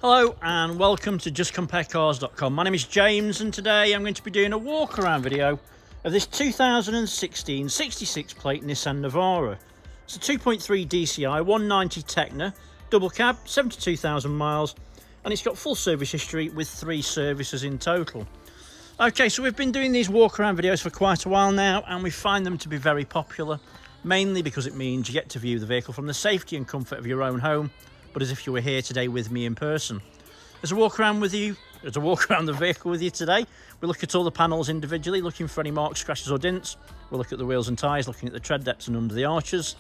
Hello and welcome to justcomparecars.com. My name is James and today I'm going to be doing a walk around video of this 2016 66 plate Nissan Navara. It's a 2.3 DCI 190 Tekna, double cab, 72,000 miles, and it's got full service history with 3 services in total. Okay, so we've been doing these walk around videos for quite a while now and we find them to be very popular, mainly because it means you get to view the vehicle from the safety and comfort of your own home, but as if you were here today with me in person. As a walk around the vehicle with you today, we look at all the panels individually, looking for any marks, scratches or dents. We'll look at the wheels and tyres, looking at the tread depths and under the arches.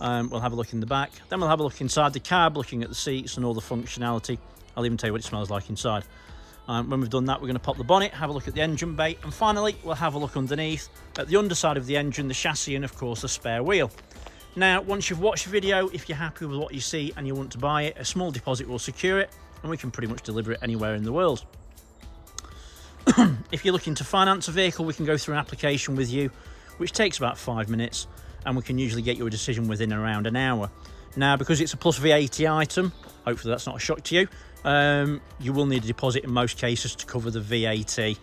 We'll have a look in the back. Then we'll have a look inside the cab, looking at the seats and all the functionality. I'll even tell you what it smells like inside. When we've done that, we're going to pop the bonnet, have a look at the engine bay, and finally we'll have a look underneath at the underside of the engine, the chassis, and of course the spare wheel. Now, once you've watched the video, if you're happy with what you see and you want to buy it, a small deposit will secure it and we can pretty much deliver it anywhere in the world. If you're looking to finance a vehicle, we can go through an application with you, which takes about 5 minutes, and we can usually get you a decision within around an hour. Now, because it's a plus VAT item, hopefully that's not a shock to you, you will need a deposit in most cases to cover the VAT.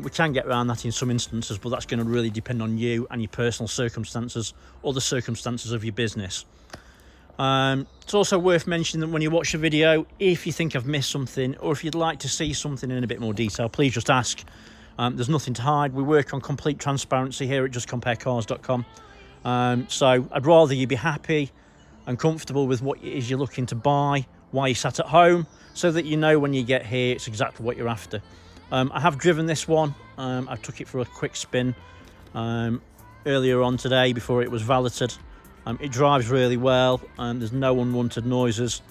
We can get around that in some instances, but that's going to really depend on you and your personal circumstances or the circumstances of your business. It's also worth mentioning that when you watch the video, if you think I've missed something or if you'd like to see something in a bit more detail, please just ask. There's nothing to hide. We work on complete transparency here at justcomparecars.com. So I'd rather you be happy and comfortable with what it is you're looking to buy while you're sat at home, so that you know when you get here it's exactly what you're after. I have driven this one. I took it for a quick spin earlier on today before it was valeted. It drives really well and there's no unwanted noises.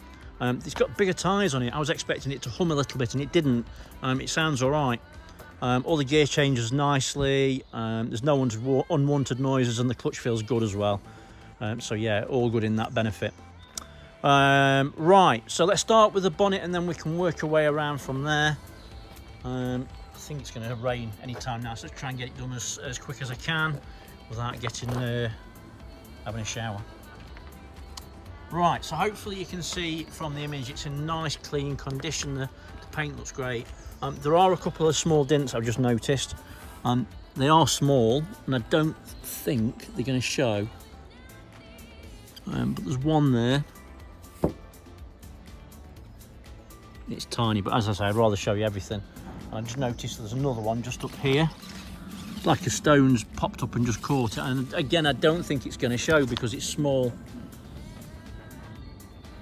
It's got bigger tyres on it. I was expecting it to hum a little bit and it didn't. It sounds all right. All the gear changes nicely. There's no unwanted noises and the clutch feels good as well. So yeah, all good in that benefit. Right, so let's start with the bonnet and then we can work our way around from there. I think it's going to rain anytime now, so let's try and get it done as quick as I can without getting having a shower. Right, so hopefully you can see from the image it's in nice clean condition. The paint looks great. There are a couple of small dents I've just noticed. They are small and I don't think they're going to show, but there's one there. It's tiny, but as I say, I'd rather show you everything. I just noticed there's another one just up here. It's like a stone's popped up and just caught it. And again, I don't think it's going to show because it's small.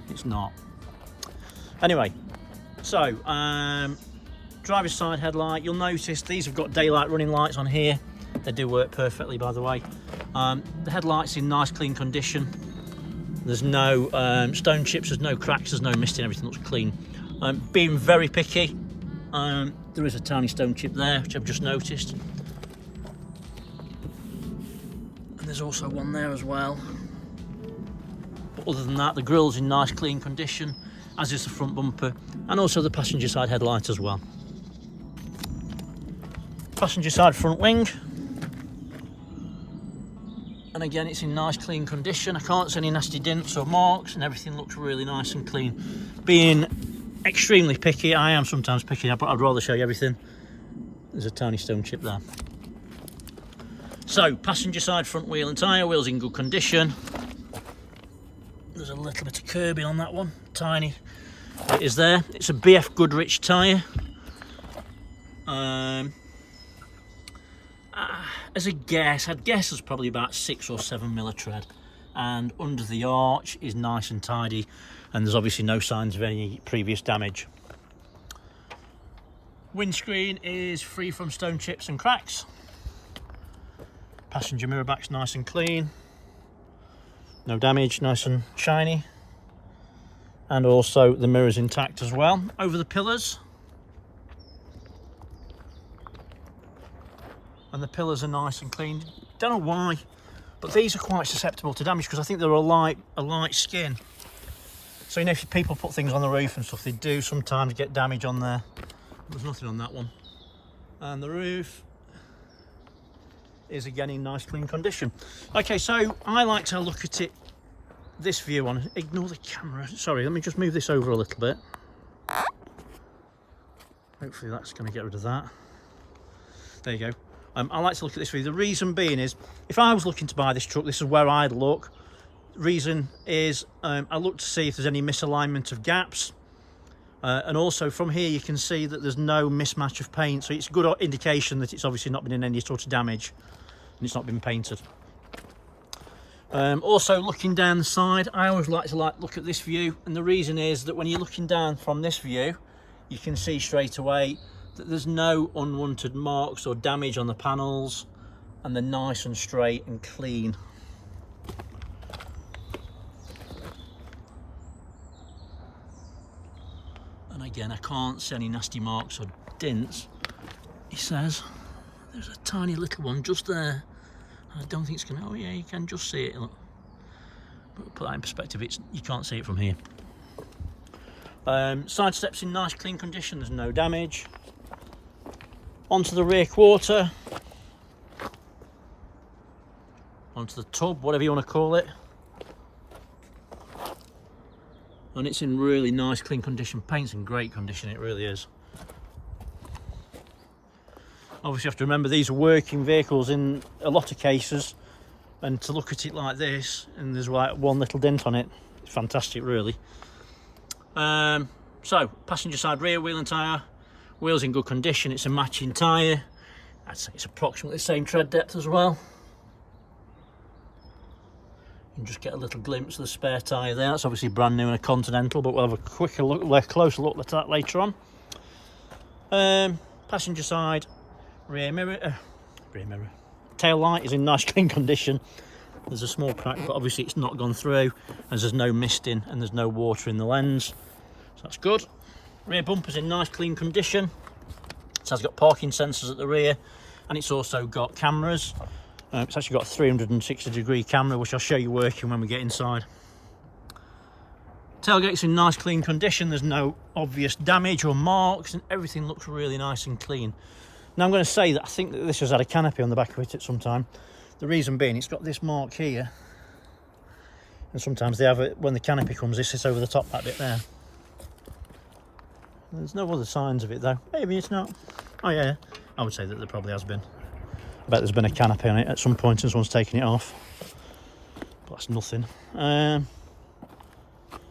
It's not. Anyway, so driver's side headlight. You'll notice these have got daylight running lights on here. They do work perfectly, by the way. The headlight's in nice, clean condition. There's no stone chips, there's no cracks, there's no misting. Everything looks clean. Being very picky, there is a tiny stone chip there, which I've just noticed. And there's also one there as well. But other than that, the grille's in nice, clean condition, as is the front bumper, and also the passenger side headlight as well. Passenger side front wing. And again, it's in nice, clean condition. I can't see any nasty dents or marks, and everything looks really nice and clean. Being extremely picky, I am sometimes picky, but I'd rather show you everything. There's a tiny stone chip there. So, passenger side front wheel and tyre, wheels in good condition. There's a little bit of curbing on that one, tiny. It is there. It's a BF Goodrich tyre. As a guess, I'd guess there's probably about 6 or 7 mil of tread. And under the arch is nice and tidy, and there's obviously no signs of any previous damage. Windscreen is free from stone chips and cracks. Passenger mirror back's nice and clean, no damage, nice and shiny, and also the mirror's intact as well. Over the pillars, and the pillars are nice and clean. Don't know why, but these are quite susceptible to damage because I think they're a light skin. So you know, if people put things on the roof and stuff, they do sometimes get damage on there. There's nothing on that one. And the roof is again in nice clean condition. Okay, so I like to look at it this view on. Ignore the camera. Sorry, let me just move this over a little bit. Hopefully that's going to get rid of that. There you go. I like to look at this video. The reason being is, if I was looking to buy this truck, this is where I'd look. Reason is, I look to see if there's any misalignment of gaps. And also from here you can see that there's no mismatch of paint, so it's a good indication that it's obviously not been in any sort of damage and it's not been painted. Also looking down the side, I always like to look at this view, and the reason is that when you're looking down from this view you can see straight away that there's no unwanted marks or damage on the panels, and they're nice and straight and clean. And again, I can't see any nasty marks or dents. He says there's a tiny little one just there. I don't think it's gonna, oh yeah, you can just see it, look. But put that in perspective, you can't see it from here. Side steps in nice clean condition, there's no damage. Onto the rear quarter, onto the tub, whatever you want to call it, and it's in really nice clean condition. Paint's in great condition, it really is. Obviously you have to remember these are working vehicles in a lot of cases, and to look at it like this and there's like one little dent on it, it's fantastic really. So passenger side rear wheel and tyre, wheels in good condition, it's a matching tyre. I'd say it's approximately the same tread depth as well. You can just get a little glimpse of the spare tyre there. That's obviously brand new and a Continental, but we'll have a closer look at that later on. Passenger side rear mirror, tail light is in nice clean condition. There's a small crack, but obviously it's not gone through, as there's no misting and there's no water in the lens, so that's good. Rear bumper's in nice clean condition. It has got parking sensors at the rear, and it's also got cameras. It's actually got a 360-degree camera, which I'll show you working when we get inside. Tailgate's in nice clean condition, there's no obvious damage or marks, and everything looks really nice and clean. Now I'm going to say that I think that this has had a canopy on the back of it at some time. The reason being, it's got this mark here, and sometimes they have it when the canopy comes, this sits over the top, that bit there. There's no other signs of it though. Maybe it's not. Oh yeah, I would say that there probably has been. I bet there's been a canopy on it at some point and someone's taken it off. But that's nothing. In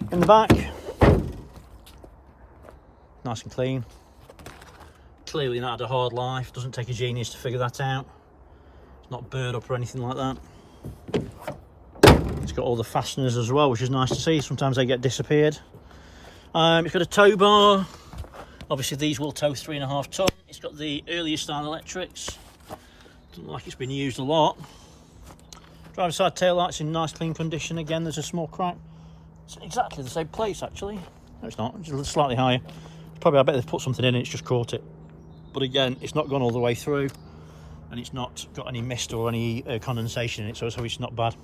the back, nice and clean. Clearly not had a hard life. Doesn't take a genius to figure that out. It's not burred up or anything like that. It's got all the fasteners as well, which is nice to see. Sometimes they get disappeared. It's got a tow bar. Obviously these will tow 3.5 ton. It's got the earlier style electrics. Doesn't look like it's been used a lot. Driver's side tail lights in nice clean condition. Again, there's a small crack. It's exactly the same place actually. No, it's not. It's just slightly higher. Probably, I bet they've put something in it, it's just caught it. But again, it's not gone all the way through, and it's not got any mist or any condensation in it, so it's not bad.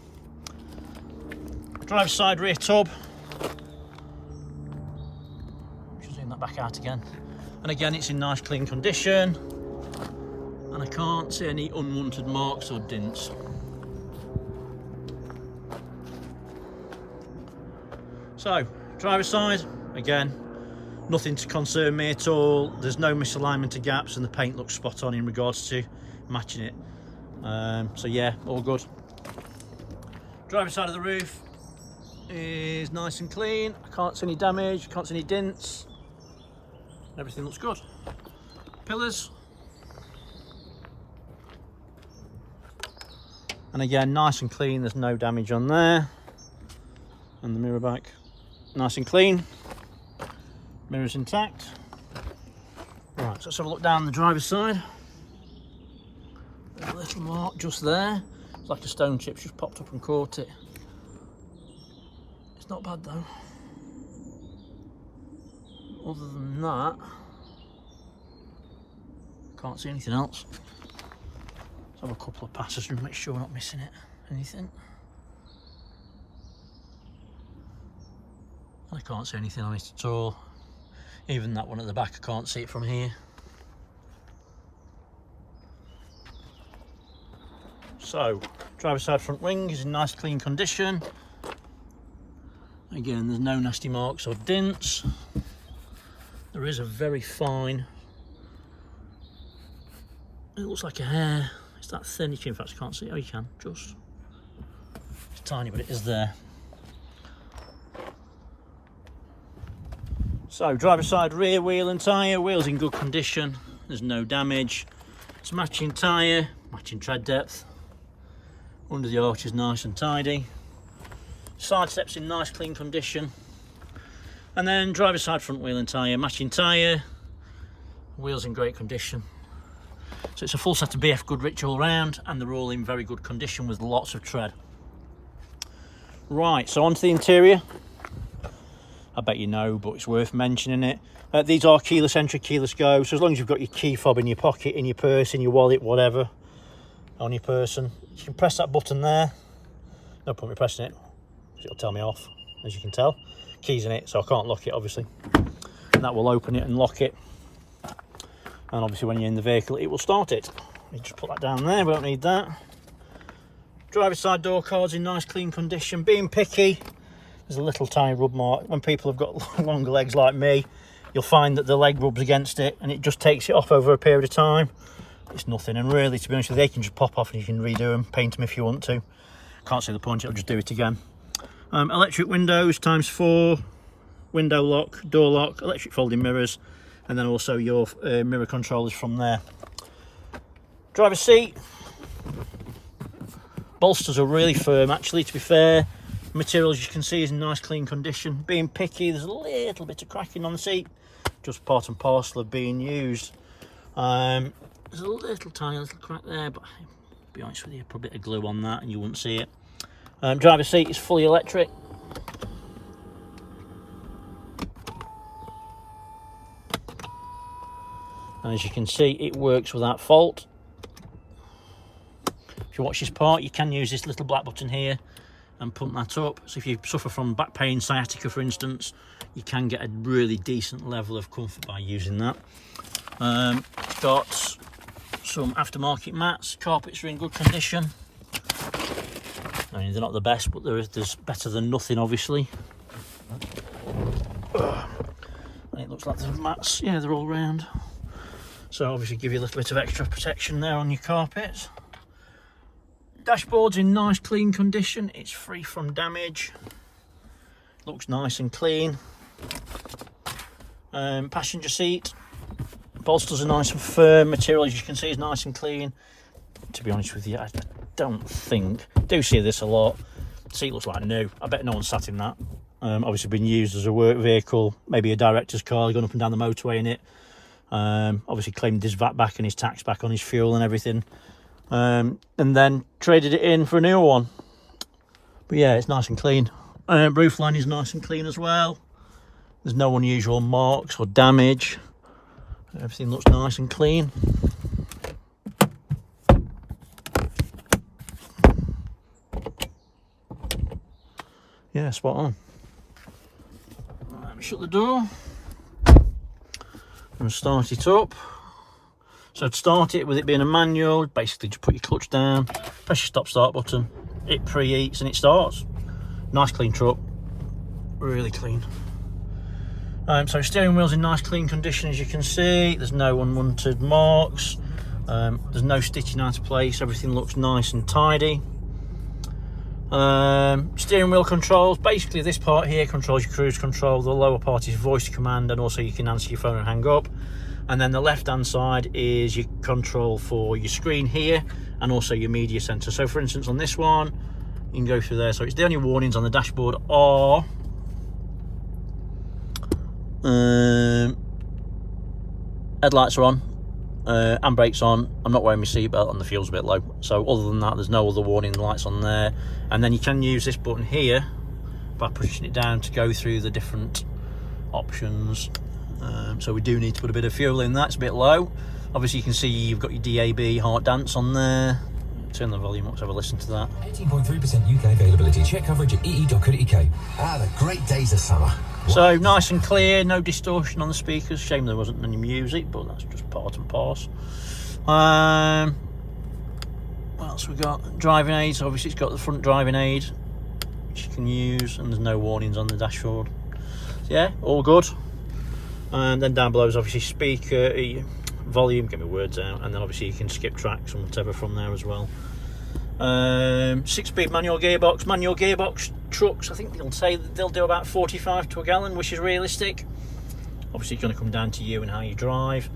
Driver's side rear tub. Just zoom that back out again. And again, it's in nice clean condition, and I can't see any unwanted marks or dents. So, driver's side, again, nothing to concern me at all. There's no misalignment of gaps, and the paint looks spot on in regards to matching it. So yeah, all good. Driver's side of the roof is nice and clean. I can't see any damage, can't see any dents. Everything looks good. Pillars. And again, nice and clean, there's no damage on there. And the mirror back, nice and clean. Mirrors intact. Right, so let's have a look down the driver's side. There's a little mark just there. It's like a stone chip's just popped up and caught it. It's not bad though. Other than that, can't see anything else. Let's have a couple of passes to make sure we're not missing it. Anything. I can't see anything on it at all. Even that one at the back, I can't see it from here. So, driver's side front wing is in nice clean condition. Again, there's no nasty marks or dents. There is a very fine It looks like a hair. It's that thin. In fact, I can't see it. Oh, you can. Just. It's tiny, but it is there. So, driver side rear wheel and tyre. Wheels in good condition. There's no damage. It's matching tyre, matching tread depth. Under the arch is nice and tidy. Side steps in nice clean condition. And then driver side front wheel and tyre, matching tyre. Wheels in great condition. So it's a full set of BF Goodrich all round, and they're all in very good condition with lots of tread. Right, so onto the interior. I bet you know, but it's worth mentioning it. These are keyless entry, keyless go, so as long as you've got your key fob in your pocket, in your purse, in your wallet, whatever, on your person, you can press that button there. No point me pressing it, because it'll tell me off, as you can tell. Keys in it, so I can't lock it, obviously. And that will open it and lock it. And obviously when you're in the vehicle, it will start it. You just put that down there, we don't need that. Driver's side door cards in nice clean condition. Being picky, there's a little tiny rub mark. When people have got longer legs like me, you'll find that the leg rubs against it and it just takes it off over a period of time. It's nothing, and really, to be honest with you, they can just pop off and you can redo them, paint them if you want to. Can't see the point, it'll just do it again. Electric windows ×4, window lock, door lock, electric folding mirrors, and then also your mirror controllers from there. Driver's seat. Bolsters are really firm, actually, to be fair. Material, as you can see, is in nice clean condition. Being picky, there's a little bit of cracking on the seat, just part and parcel of being used. There's a little tiny little crack there, but to be honest with you, put a bit of glue on that and you wouldn't see it. Driver's seat is fully electric. And as you can see, it works without fault. If you watch this part, you can use this little black button here and pump that up. So if you suffer from back pain, sciatica for instance, you can get a really decent level of comfort by using that. It's got some aftermarket mats. Carpets are in good condition. I mean, they're not the best, but there's better than nothing, obviously. And it looks like the mats, yeah, they're all round. So obviously give you a little bit of extra protection there on your carpets. Dashboard's in nice clean condition. It's free from damage. Looks nice and clean. Passenger seat. Bolsters are nice and firm. Material, as you can see, is nice and clean. To be honest with you, I do see this a lot. The seat looks like new. I bet no one sat in that. Obviously been used as a work vehicle, maybe a director's car, going up and down the motorway in it. Obviously claimed his VAT back and his tax back on his fuel and everything. And then traded it in for a newer one. But yeah, it's nice and clean. Roof line is nice and clean as well. There's no unusual marks or damage. Everything looks nice and clean. Yeah, spot on. Let me shut the door and start it up. So to start it, with it being a manual, basically just put your clutch down, press your stop-start button, it preheats and it starts. Nice clean truck, really clean. So steering wheel's in nice clean condition, as you can see. There's no unwanted marks. There's no stitching out of place. Everything looks nice and tidy. Steering wheel controls, basically this part here controls your cruise control. The lower part is voice command, and also you can answer your phone and hang up. And then the left hand side is your control for your screen here, and also your media center. So for instance on this one, you can go through there. So it's the only warnings on the dashboard are headlights are on, handbrakes on. I'm not wearing my seatbelt and the fuel's a bit low. So other than that, there's no other warning lights on there. And then you can use this button here by pushing it down to go through the different options. So we do need to put a bit of fuel in. That's a bit low. Obviously you can see you've got your DAB heart dance on there. Turn the volume up to have a listen to that. 18.3% UK availability. Check coverage at ee.co.uk. Ah, the great days of summer. So nice and clear, no distortion on the speakers. Shame there wasn't any music, but that's just part and parcel. What else we got? Driving aids. Obviously it's got the front driving aid, which you can use, and there's no warnings on the dashboard. So yeah, all good. And then down below is obviously speaker, volume, get my words out, and then obviously you can skip tracks and whatever from there as well. 6-speed manual gearbox trucks, I think they'll say that they'll do about 45 to a gallon, which is realistic. Obviously it's going to come down to you and how you drive.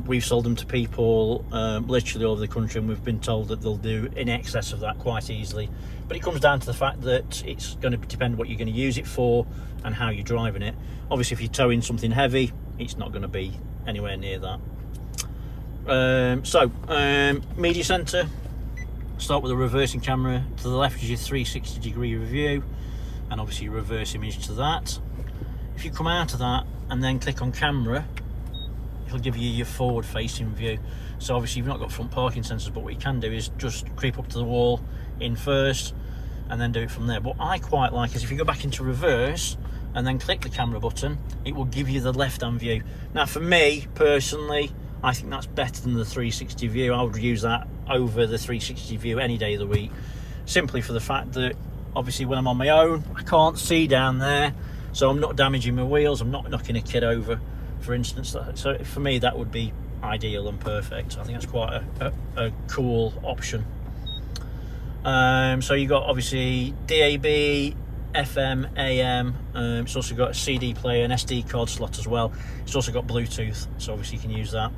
We've sold them to people literally all over the country, and we've been told that they'll do in excess of that quite easily. But it comes down to the fact that it's going to depend what you're going to use it for and how you're driving it. Obviously if you're towing something heavy, it's not going to be anywhere near that. Media center, start with a reversing camera. To the left is your 360-degree review, and obviously your reverse image to that. If you come out of that and then click on camera, it'll give you your forward facing view. So obviously you've not got front parking sensors, but what you can do is just creep up to the wall in first and then do it from there. What I quite like is if you go back into reverse and then click the camera button, it will give you the left hand view. Now for me personally, I think that's better than the 360 view. I would use that over the 360 view any day of the week, simply for the fact that obviously when I'm on my own I can't see down there, so I'm not damaging my wheels, I'm not knocking a kid over, for instance. So for me that would be ideal and perfect. I think that's quite a cool option. So you've got obviously DAB, FM, AM. It's also got a CD player, an SD card slot as well. It's also got Bluetooth, so obviously you can use that.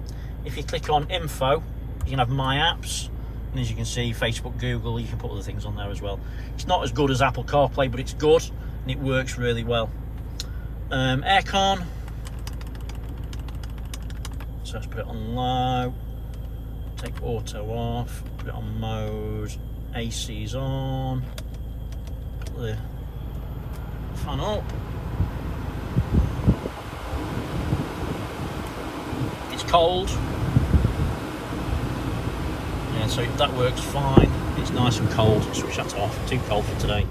If you click on info, you can have my apps, and as you can see, Facebook, Google, you can put other things on there as well. It's not as good as Apple CarPlay, but it's good and it works really well. Aircon, so let's put it on low, take auto off, put it on mode, AC's on, put the fan up. It's cold, yeah, so that works fine. It's nice and cold. Switch that off, too cold for today.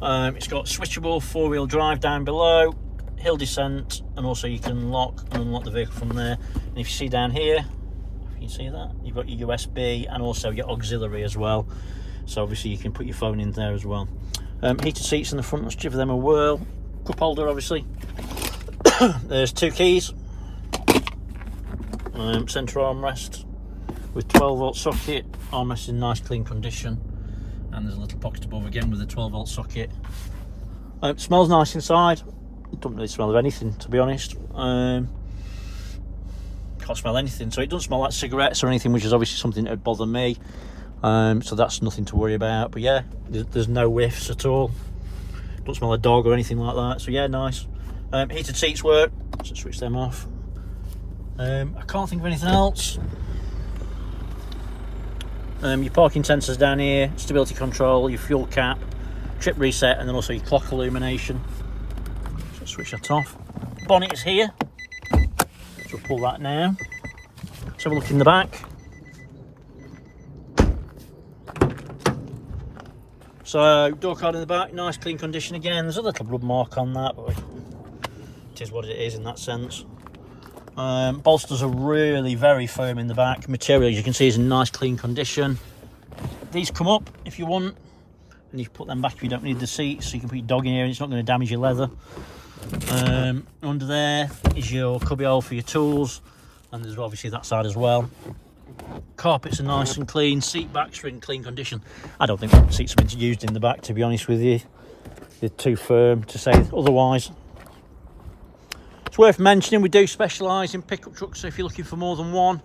It's got switchable 4-wheel drive down below, hill descent, and also you can lock and unlock the vehicle from there. And if you see down here, if you see that, you've got your USB and also your auxiliary as well, so obviously you can put your phone in there as well. Heated seats in the front, let's give them a whirl. Cup holder obviously. There's 2 keys, centre armrest with 12-volt socket, armrest in nice clean condition, and there's a little pocket above again with a 12-volt socket. It smells nice inside. It doesn't really smell of anything, to be honest. Can't smell anything, so it doesn't smell like cigarettes or anything, which is obviously something that would bother me. So that's nothing to worry about. But yeah, there's no whiffs at all. Don't smell a dog or anything like that. So yeah, nice. Heated seats work. So switch them off. I can't think of anything else. Your parking sensors down here, stability control, your fuel cap, trip reset, and then also your clock illumination. So switch that off. Bonnet is here, so we'll pull that now. Let's have a look in the back. So door card in the back, nice clean condition again. There's a little blood mark on that, but it is what it is in that sense. Bolsters are really very firm in the back. Material, as you can see, is in nice clean condition. These come up if you want, and you can put them back if you don't need the seats, so you can put your dog in here and it's not going to damage your leather. Under there is your cubby hole for your tools, and there's obviously that side as well. Carpets are nice and clean, seat backs are in clean condition. I don't think the seats have been used in the back, to be honest with you. They're too firm to say otherwise. It's worth mentioning we do specialise in pickup trucks, so if you're looking for more than one,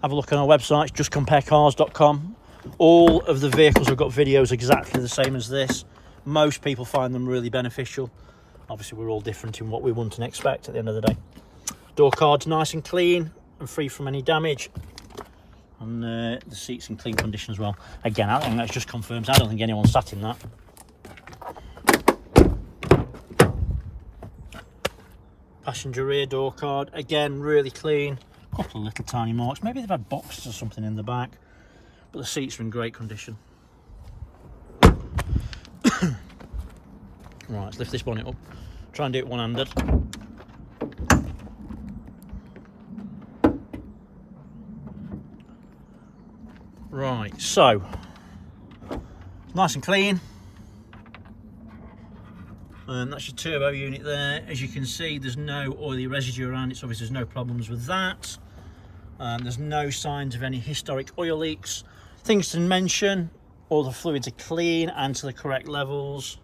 have a look on our website, justcomparecars.com. All of the vehicles have got videos exactly the same as this. Most people find them really beneficial. Obviously we're all different in what we want and expect at the end of the day. Door card's nice and clean and free from any damage, and the seats in clean condition as well. Again, I think that just confirms I don't think anyone sat in that. Passenger rear door card, again really clean. A couple of little tiny marks, maybe they've had boxes or something in the back, but the seats are in great condition. Right, let's lift this bonnet up, try and do it one-handed. Right, so nice and clean. That's your turbo unit there. As you can see, there's no oily residue around it, so obviously there's no problems with that. There's no signs of any historic oil leaks. Things to mention: all the fluids are clean and to the correct levels.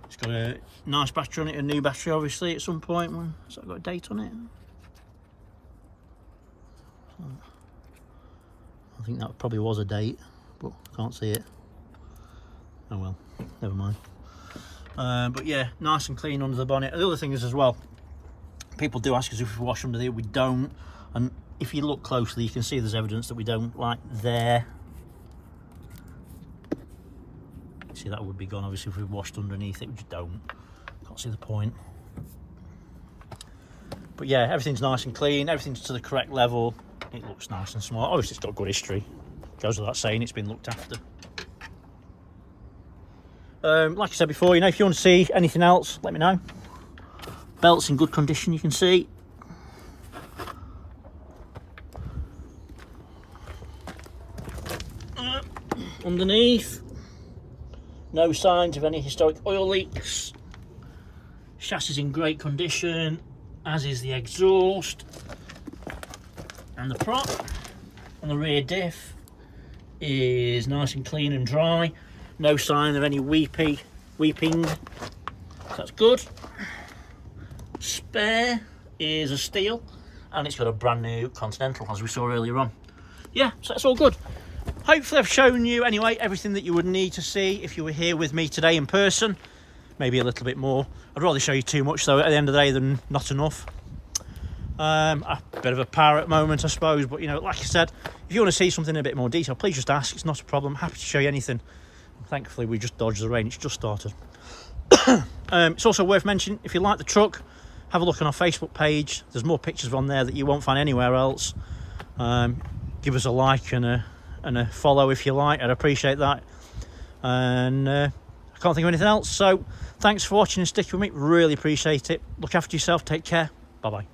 It's got a nice battery on it, a new battery obviously at some point. Has that got a date on it? I think that probably was a date, but I can't see it. Oh well, never mind. But yeah, nice and clean under the bonnet. The other thing is as well, people do ask us if we wash under there. We don't, and if you look closely you can see there's evidence that we don't, like there. See, that would be gone obviously if we washed underneath it. We just don't. Can't see the point. But yeah, everything's nice and clean, everything's to the correct level. It looks nice and smart. Obviously it's got good history, goes without saying, it's been looked after. Like I said before, you know, if you want to see anything else, let me know. Belt's in good condition, you can see. Underneath, no signs of any historic oil leaks. Chassis is in great condition, as is the exhaust. And the prop on the rear diff is nice and clean and dry. No sign of any weeping. So that's good. Spare is a steel, and it's got a brand new Continental, as we saw earlier on. Yeah, so that's all good. Hopefully I've shown you anyway everything that you would need to see if you were here with me today in person. Maybe a little bit more. I'd rather show you too much though at the end of the day than not enough. A bit of a parrot moment, I suppose, but you know, like I said, if you want to see something in a bit more detail, please just ask. It's not a problem. Happy to show you anything. Thankfully we just dodged the rain, it's just started. It's also worth mentioning, if you like the truck, have a look on our Facebook page. There's more pictures on there that you won't find anywhere else. Give us a like and a follow if you like, I'd appreciate that. And I can't think of anything else, so thanks for watching and sticking with me, really appreciate it. Look after yourself, take care, bye bye.